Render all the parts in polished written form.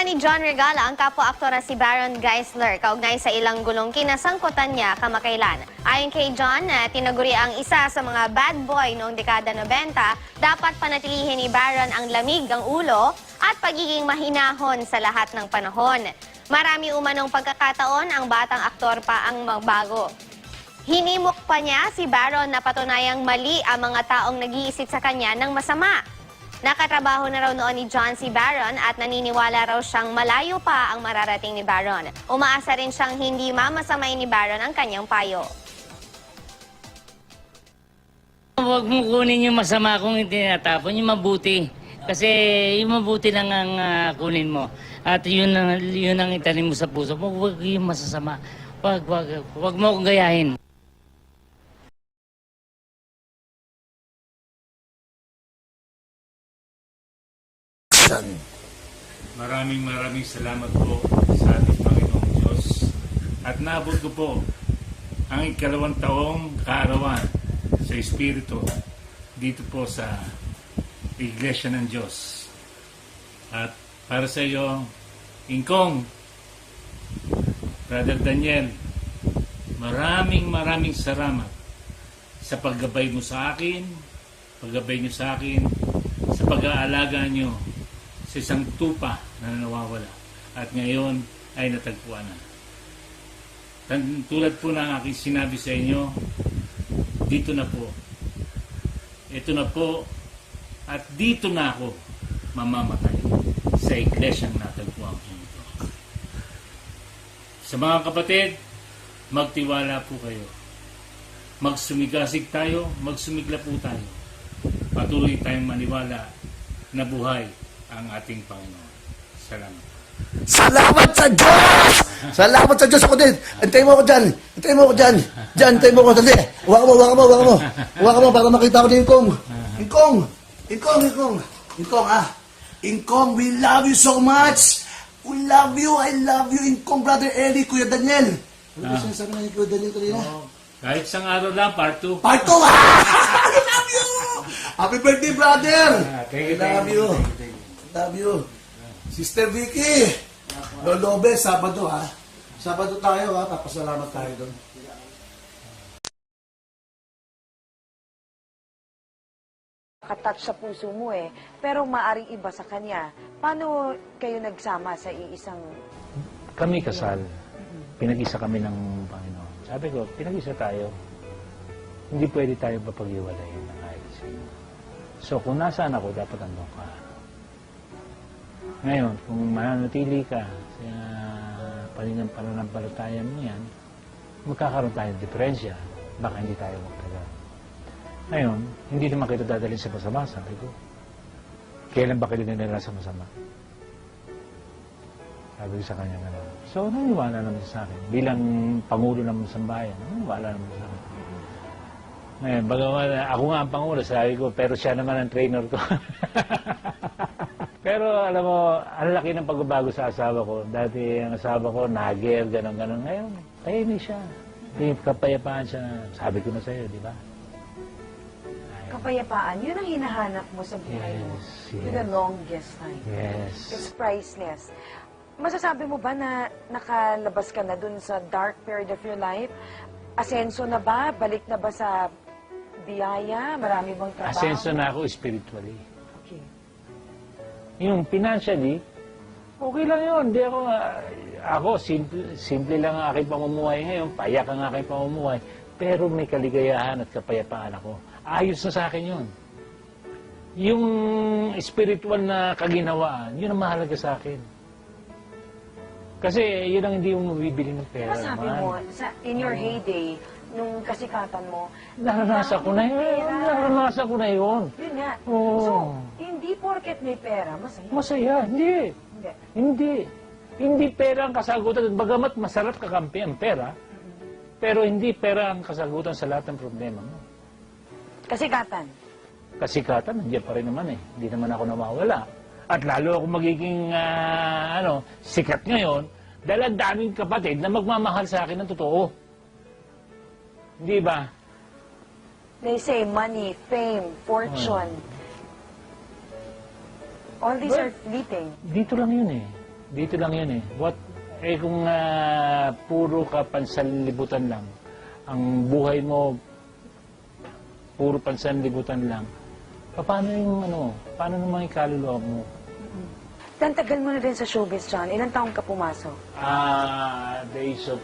naman ni John Regala ang kapwa-aktora si Baron Geisler kaugnay sa ilang gulong kinasangkutan niya kamakailan. Ayon kay John, tinaguri ang isa sa mga bad boy noong dekada 90, dapat panatilihin ni Baron ang lamig ng ulo at pagiging mahinahon sa lahat ng panahon. Marami umanong pagkakataon ang batang aktor pa ang magbago. Hinimok pa niya si Baron na patunayang mali ang mga taong nag-iisip sa kanya ng masama. Nakatrabaho na raw noon ni John si Baron at naniniwala raw siyang malayo pa ang mararating ni Baron. Umaasa rin siyang hindi mamasamay ni Baron ang kanyang payo. Huwag mo kunin yung masama kung hindi tinatapon, yung mabuti. Kasi yung mabuti lang ang kunin mo. At yun ang itanim mo sa puso mo, huwag yung masasama. Huwag mo akong gayahin. Maraming salamat po sa ating Panginoong Diyos at naabot ko po ang ikalawang taong kaarawan sa Espiritu dito po sa Iglesia ng Diyos. At para sa iyo, Ingkong, Brother Daniel, maraming salamat sa paggabay mo sa akin, paggabay niyo sa akin, sa pag-aalaga niyo sa isang tupa na nawawala at ngayon ay natagpuan na. Tulad po ng aking sinabi sa inyo, dito na po, ito na po, at dito na ako mamamatay sa iglesyang natagpuan ko ito. Sa mga kapatid, magtiwala po kayo. Magsumigasig tayo, magsumigla po tayo. Patuloy tayong maniwala na buhay ang ating Panginoon. Salamat. Salamat sa Diyos! Salamat sa Diyos ako din. Antayin mo ako dyan. Antayin mo ako dyan. Dyan, antayin mo ako. Dali. Huwag mo para makita ko din Ingkong. Ingkong, Ingkong, we love you so much. We love you. I love you, Ingkong, Brother Eli, Kuya Daniel. Ano ba sinasabi na Kuya Daniel kanina? Kahit isang araw lang, part 2. Part 2! I love you! Happy birthday, brother! Thank you. Love you. Sister Vicky, Lolobe, Sabado ha. Sabado tayo ha, papasalamat tayo doon. Nakatouch sa puso mo eh, pero maaring iba sa kanya. Paano kayo nagsama sa iisang... Kami kasal. Pinag-isa kami ng Panginoon. Sabi ko, pinag-isa tayo. Hindi pwede tayo mapag-iwalayin ng ayos. So kung nasaan ako, dapat andun ka. Ngayon, kung mananatili ka sa pananampalataya mo yan, magkakaroon tayo ng diferensya. Baka hindi tayo magtagal. Ngayon, hindi naman kita dadalhin sa masama, sabi ko. Kailan ba kita dinala sa masama? Sabi ko sa kanya gano'n. So, naniwala naman sa akin. Bilang Pangulo ng Sambayan, naniwala naman sa akin. Ngayon, bagaman, ako nga ang Pangulo, sabi ko, pero siya naman ang trainer ko. Pero alam mo, ang laki ng pagbabago sa asawa ko. Dati ang asawa ko, nagel, gano'n. Ngayon, tahimik siya. May kapayapaan siya. Sabi ko na sa'yo, di ba? Kapayapaan, yun ang hinahanap mo sa buhay mo. Yes. For the longest time. Yes. It's priceless. Masasabi mo ba na nakalabas ka na dun sa dark period of your life? Asenso na ba? Balik na ba sa biyaya? Marami bang trabaho? Asenso na ako spiritually. Okay. Yung financially, okay lang yun. Di ako simple lang ang aking pamumuhay ngayon. Payak ang aking pamumuhay. Pero may kaligayahan at kapayapaan ako. Ayos na sa akin yun. Yung spiritual na kaginawaan, yun ang mahalaga sa akin. Kasi yun ang hindi mo mabibili ng pera. Diba sabi mo, in your heyday, nung kasikatan mo, naranasan ko na yun. Naranasan ko na yun. Yun nga. Oo. So, hindi porket may pera, masaya. Masaya. Hindi. Hindi. Hindi. Hindi pera ang kasagutan. Bagamat masarap kakampi ang pera, pero hindi pera ang kasagutan sa lahat ng problema mo. Kasikatan. Kasikatan, nandiyan pa rin naman eh. Hindi naman ako nawawala. At lalo ako magiging sikat ngayon dahil ang daming kapatid na magmamahal sa akin ng totoo. Hindi ba? They say money, fame, fortune. All these Well, are fleeting. Dito lang yun eh. Dito lang yun eh. Kung puro ka pansanlibutan lang, ang buhay mo puro pansanlibutan lang, paano naman yung kaluluwa mo? Tagal mo na din sa showbiz, John. Ilang taong ka pumasok? The age of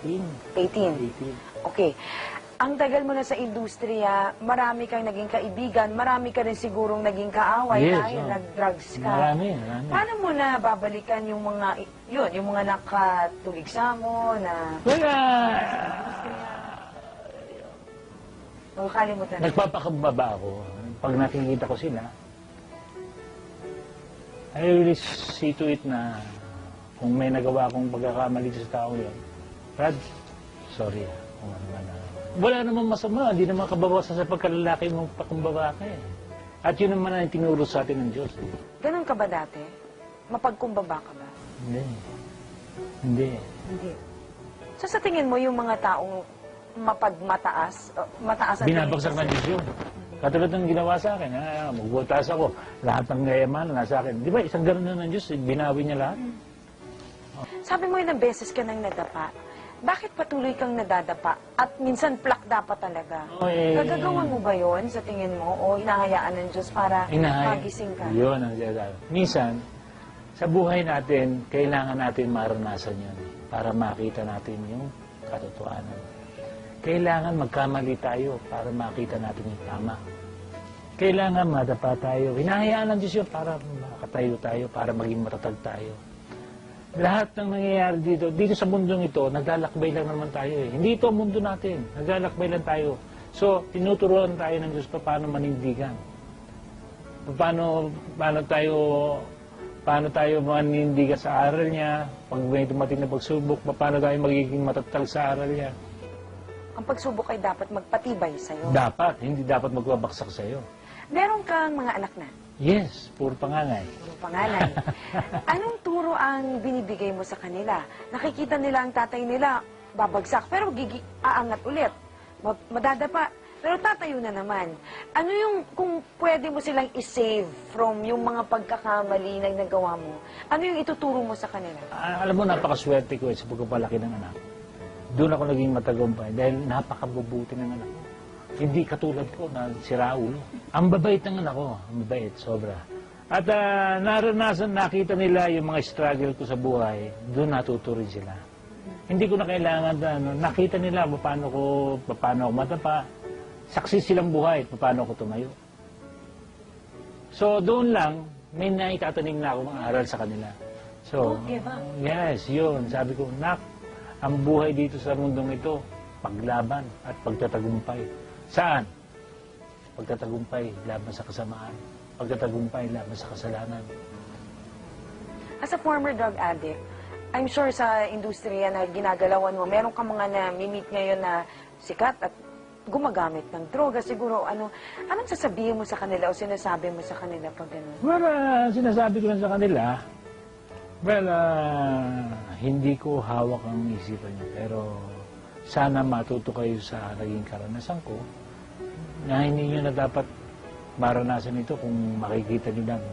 18. 18. Okay. Ang tagal mo na sa industriya, marami kang naging kaibigan, marami ka rin sigurong naging kaaway Yes, dahil oh. nag-drugs ka. Marami. Paano mo na babalikan yung mga nakatuligsa mo na Well, kalimutan mo? nagpapakababa ako. Pag nakikita ko sila, I really see to it na kung may nagawa akong pagkakamali sa tao yun, Brad, sorry kung ano man. Wala namang masama, hindi naman kabawasan sa pagkalalaki mo pakumbaba ka eh. At yun naman ang tinuro sa atin ng Diyos. Ganun ka ba dati? Mapagkumbaba ka ba? Hindi. Hindi. So sa tingin mo, yung mga taong mataas ang Binabagsak ng Diyos yun. Katulad ng ginawa sa akin, magbutas ako, lahat ng kayamanan nasa akin. Di ba, isang gano'n na ng Diyos, binawi niya lahat. Sabi mo ilang beses ka nang nadapa. Bakit patuloy kang nadadapa? At minsan plakda pa talaga. Gagagawan mo ba yon sa tingin mo? O hinahayaan ng Diyos para magising ka? Yun ang sinasabi. Minsan, sa buhay natin, kailangan natin maranasan yun para makita natin yung katotohanan. Kailangan magkamali tayo para makita natin yung tama. Kailangan madapa tayo. Hinahayaan ng Diyos yun para makatayo tayo, para maging matatag tayo. Lahat ng nangyayari dito sa mundong ito, naglalakbay lang naman tayo eh. Hindi ito ang mundo natin, naglalakbay lang tayo. So, tinuturuan tayo ng Diyos paano manindigan. Paano tayo manindigan sa aral niya, pag may dumating na pagsubok, paano tayo magiging matatag sa aral niya. Ang pagsubok ay dapat magpatibay sa'yo. Dapat, hindi dapat magbabaksak sa'yo. Meron kang mga anak na. Yes, puro pangangay. Puro panganay. Anong turo ang binibigay mo sa kanila? Nakikita nila ang tatay nila, babagsak, pero aangat ulit. Madadapa, pero tatayo na naman. Ano yung, kung pwede mo silang isave from yung mga pagkakamali na nagawa mo, ano yung ituturo mo sa kanila? Alam mo, napakaswerte ko sa pagpapalaki ng anak. Doon ako naging matagumpay dahil napakabubuti ng anak ko. Hindi katulad ko na si Raul. Ang babait ng anak ko. Ang babait, sobra. At nakita nila yung mga struggle ko sa buhay, doon natuto rin sila. Hindi ko na kailangan nakita nila paano ako matapa. Saksi silang buhay, paano ako tumayo. So doon lang, may naitatanim na ako mga aral sa kanila. So, yes, yun. Sabi ko, ang buhay dito sa mundong ito, paglaban at pagtatagumpay. Saan? Pagtatagumpay laban sa kasamaan. Pagtatagumpay laban sa kasalanan. As a former drug addict, I'm sure sa industriya na ginagalawan mo, meron ka mga na-meet ngayon na sikat at gumagamit ng droga. Siguro, anong sasabihin mo sa kanila o sinasabi mo sa kanila pag gano'n? Well, sinasabi ko lang sa kanila, hindi ko hawak ang isipan niya. Pero sana matuto kayo sa naging karanasan ko na hindi nyo na dapat maranasan ito kung makikita nyo lang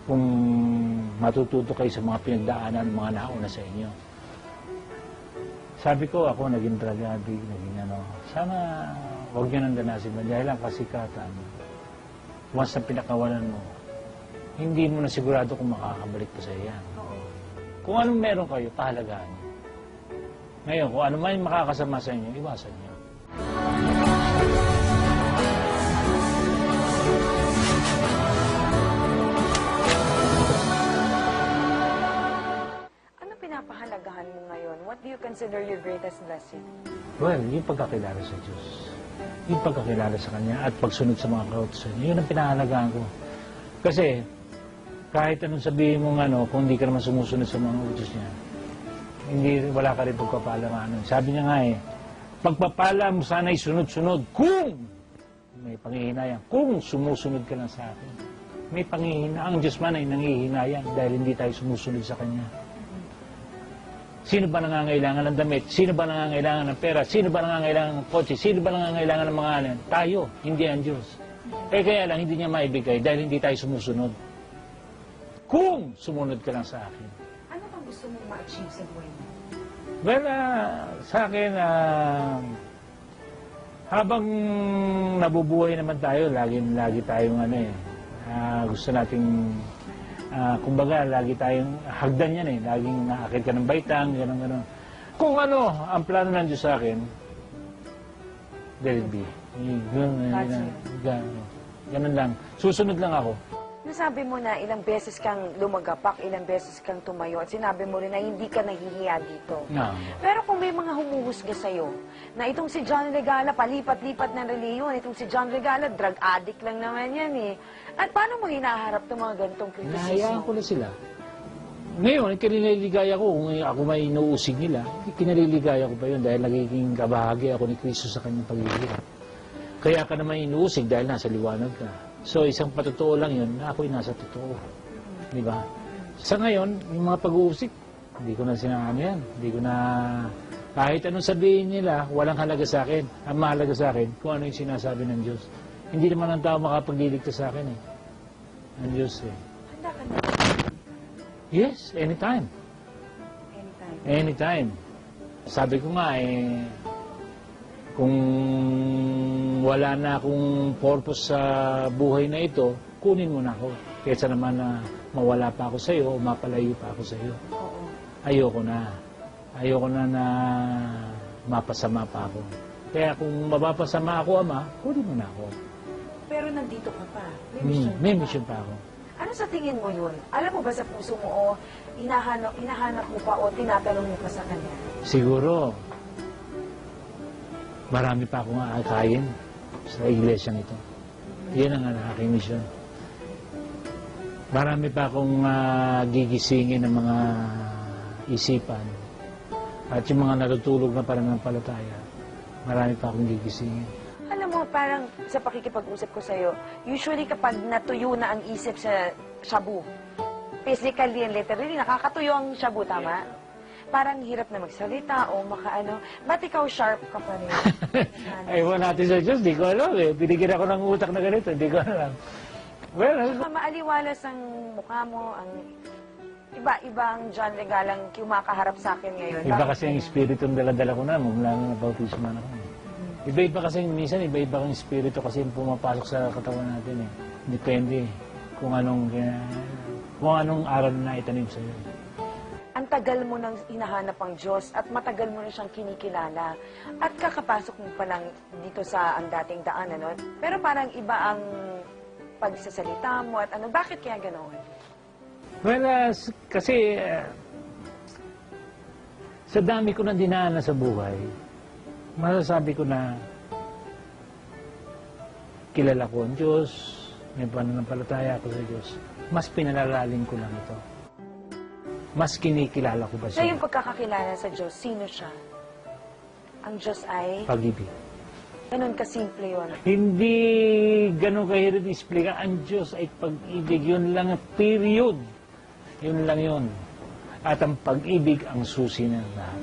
kung matututo kayo sa mga pinagdaanan ng mga nauna sa inyo. Sabi ko, ako naging drug addict, sana huwag nyo nang danasin mo dahil ang kasikatan, once na pinakawalan mo, hindi mo na sigurado kung makakabalik pa sa iyan. Kung anong meron kayo, pahalagaan nyo. Ngayon, kung ano man yung makakasama sa inyo, iwasan nyo. Ano pinapahalagahan mo ngayon? What do you consider your greatest blessing? Well, yung pagkakilala sa Diyos. Yung pagkakilala sa Kanya at pagsunod sa mga kautusan niya, yun ang pinahalagahan ko. Kasi, kahit anong sabihin mo kung hindi ka naman sumusunod sa mga utos niya, wala ka rin pagpapalamanan. Sabi niya nga pagpapala mo sana'y sunod-sunod kung may panghihinayang, kung sumusunod ka lang sa akin. May panghihinayang. Ang Diyos man ay nangihinayang dahil hindi tayo sumusunod sa Kanya. Sino ba nangangailangan ng damit? Sino ba nangangailangan ng pera? Sino ba nangangailangan ng kotse? Sino ba nangangailangan ng mga alin? Tayo, hindi ang Diyos. Kaya lang hindi niya maibigay dahil hindi tayo sumusunod. kung sumunod ka lang sa akin. Ano bang gusto mong ma-achieve sa buhay mo? Well, sa akin, habang nabubuhay naman tayo, lagi tayong gusto nating, kumbaga, lagi tayong hagdan yan laging naakit ka ng baitang, gano'n. Kung ano ang plano ng Diyos sa akin, let it be. Ganun lang. Susunod lang ako. Nasabi mo na ilang beses kang lumagapak, ilang beses kang tumayo, at sinabi mo rin na hindi ka nahihiya dito. No. Pero kung may mga humuhusga sa'yo, na itong si John Regala, palipat-lipat ng reliyon, itong si John Regala, drug addict lang naman yan At paano mo hinaharap itong mga ganitong Nahayaan kritisismo? ko na sila. Ngayon, kinaliligaya ko kung ako may inuusig nila, kinaliligaya ko pa yun dahil nagiging kabahagi ako ni Kristo sa kanyang paghihirap. Kaya ka naman inuusig dahil nasa liwanag ka. So, isang patotoo lang yun na ako'y nasa totoo. Di ba? Sa ngayon, yung mga pag-uusig, hindi ko na sinangano yan. Hindi ko na, kahit anong sabihin nila, walang halaga sa akin. Ang mahalaga sa akin, kung ano yung sinasabi ng Diyos. Hindi naman ang tao makapagliligtas sa akin Ang Diyos Handa ka na. Yes, anytime. Anytime. Anytime. Sabi ko nga kung wala na akong purpose sa buhay na ito, kunin mo na ako. Kaysa naman na mawala pa ako sa iyo o mapalayo pa ako sa iyo. Oo. Ayoko na. Ayoko na mapasama pa ako. Kaya kung mapapasama ako, Ama, kunin mo na ako. Pero nandito ka pa. May mission May ka pa. mission pa ako. Ano sa tingin mo yun? Alam mo ba sa puso mo o hinahanap mo pa o tinatanong mo pa sa kanya? Siguro, marami pa akong aakayin sa iglesyang ito. Yan ang aking mission. Marami pa akong gigisingin ng mga isipan. At yung mga natutulog na pananampalataya, marami pa akong gigisingin. Alam mo, parang sa pakikipag-usap ko sa'yo, usually kapag natuyo na ang isip sa shabu, physically and literally, nakakatuyo ang shabu, tama? Parang hirap na magsalita o makaano. Ba't ikaw sharp ka pa rin? Ewan natin sa Diyos, di ko alam Binigyan ako ng utak na ganito, di ko alam. Well, Maaliwalas ang mukha mo, ang iba-iba ang John Regalang kumakaharap sa akin ngayon. iba Bakit kasi ang ganyan? espiritu ang dala-dala ko na, mula nung nabautismo na ako. Iba-iba kasi, minsan iba-iba ang espiritu kasi yung pumapasok sa katawan natin Depende kung anong aral na itanim sa'yo. Ang tagal mo nang hinahanap ang Diyos at matagal mo na siyang kinikilala. At kakapasok mo pa lang dito sa ang dating daan, Pero parang iba ang pagsasalita mo at bakit kaya ganoon? Well, kasi sa dami ko na dinaanan sa buhay, masasabi ko na kilala ko ang Diyos, may pananampalataya ako sa Diyos. Mas pinalalalim ko lang ito. Mas kinikilala ko ba Sa siya? iyong pagkakakilala sa Diyos, sino siya? Ang Diyos ay, Pag-ibig. ganun kasimple yun. Hindi ganun kahirap i-explain. Ang Diyos ay pag-ibig. Yun lang, period. Yun lang yun. At ang pag-ibig ang susi ng lahat.